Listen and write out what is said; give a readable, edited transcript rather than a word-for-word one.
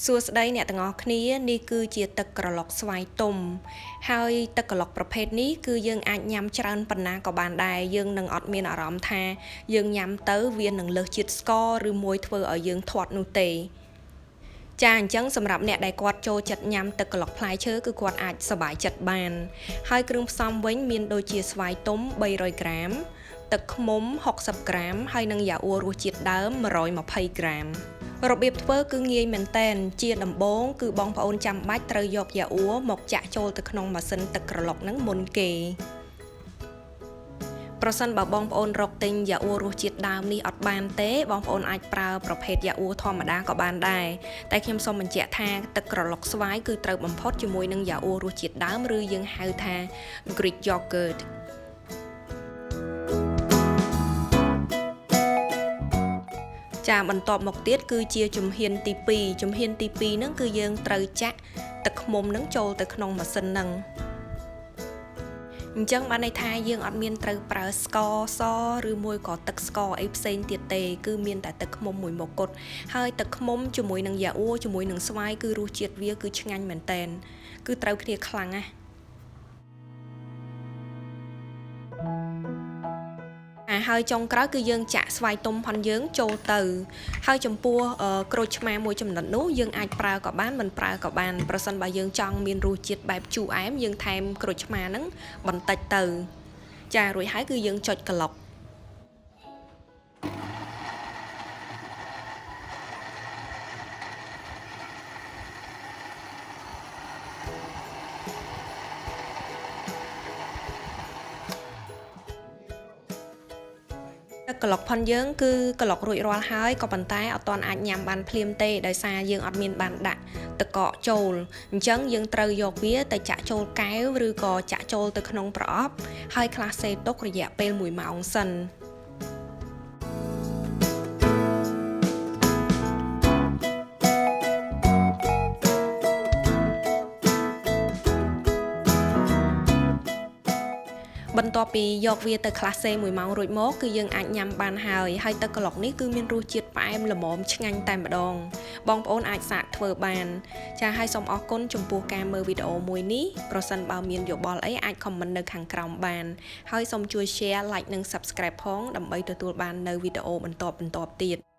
សួស្តីអ្នកទាំងអស់គ្នានេះគឺជាទឹកក្រឡុកស្វាយទុំហើយទឹកក្រឡុកប្រភេទនេះគឺយើងអាចញ៉ាំច្រើនប៉ុណ្ណាក៏បានដែរយើងនឹងអត់មានអារម្មណ៍ថាយើងញ៉ាំទៅវានឹងលើសជាតិស្ករឬមួយធ្វើឲ្យយើងធាត់នោះទេចាអញ្ចឹងសម្រាប់អ្នកដែលគាត់ចូលចិត្តញ៉ាំទឹកក្រឡុកផ្លែឈើគឺគាត់អាចសប្បាយចិត្តបានហើយគ្រឿងផ្សំវិញមានដូចជាស្វាយទុំ300ក្រាមទឹកឃ្មុំ60ក្រាមហើយនិងយ៉ាអ៊ូរសជាតិដើម120ក្រាមរបៀបធ្វើគឺងាយមែនតែនជាដំបូងគឺបងប្អូនចាំបាច់ត្រូវយកយ៉ាអ៊ូមកចាក់ចូលទៅក្នុងម៉ាស៊ីនទឹកក្រឡុកហ្នឹងមុនគេប្រសិនបើបងប្អូនរកទិញយ៉ាអ៊ូរសជាតិដើមនេះអត់បានទេបងប្អូនអាចប្រើប្រភេទយ៉ាអ៊ូធម្មតាក៏បានដែរតែខ្ញុំសូមបញ្ជាក់ថាទឹកក្រឡុកស្វាយគឺត្រូវបំផុតជាមួយនឹងយ៉ាអ៊ូរសជាតិដើមឬយើងហៅថា Greek yogurtចាបន្ទាប់មកទៀតគឺជាជំហានទី2ជំហានទី2ហ្នឹងគឺយើងត្រូវចាក់ទឹកឃ្មុំហ្នឹងចូលទៅក្នុងម៉ាស៊ីនហ្នឹងអញ្ចឹងបានន័យថាយើងអត់មានត្រូវប្រើស្ករសឬមួយក៏ទឹកស្ករអីផ្សេងទៀតទេគឺមានតែទឹកឃ្មុំមួយមុខគត់ហើយទឹកឃ្មុំជាមួយនឹងយ៉ាអ៊ូជាមួយនឹងស្វាយគឺរសជាតិវាគឺឆ្ងាញ់មែនតែនគឺត្រូវគ្នាខ្លាំងណាស់ហើយចុងក្រោយគឺយើងចាក់ស្វាយទុំផនយើងចូលទៅហើយចំពោះក្រូចឆ្មាមួយចំណិតនោះយើងអាចប្រើក៏បានមិនប្រើក៏បានប្រសិនបើយើងចង់មានរសជាតិបែបជូរអែមយើងថែមក្រូចឆ្មាហ្នឹងបន្តិចទៅចារួចហើយគឺយើងចុចក្លុកក្លុកផនយើងគឺក្លុករួចរាល់ហើយក៏ប៉ុន្តែអត់ទាន់អាចញ៉ាំបានភ្លាមទេដោយសារយើងអត់មានបានដាក់ទឹកកកចូលអញ្ចឹងយើងត្រូវយកវាទៅចាក់ចូលកែវឬក៏ចាក់ចូលទៅក្នុងប្រអប់ហើយខ្លះសេទុករយៈពេល1ម៉ោងសិនបន្ទាប់ពីយកវាទៅក្លាសេ1ម៉ោងរួចមកគឺយើងអាចញ៉ាំបានហើយទឹកក្រឡុកនេះគឺមានរសជាតិផ្អែមល្មមឆ្ងាញ់តែម្ដងបងប្អូនអាចសាកធ្វើបានចាហើយសូមអរគុណចំពោះការមើលវីដេអូមួយនេះប្រសិនបើមានយោបល់អីអាច comment នៅខាងក្រោមបានហើយសូមជួយ share like និង subscribe ផងដើម្បីទទួលបាននៅវីដេអូបន្តទៀត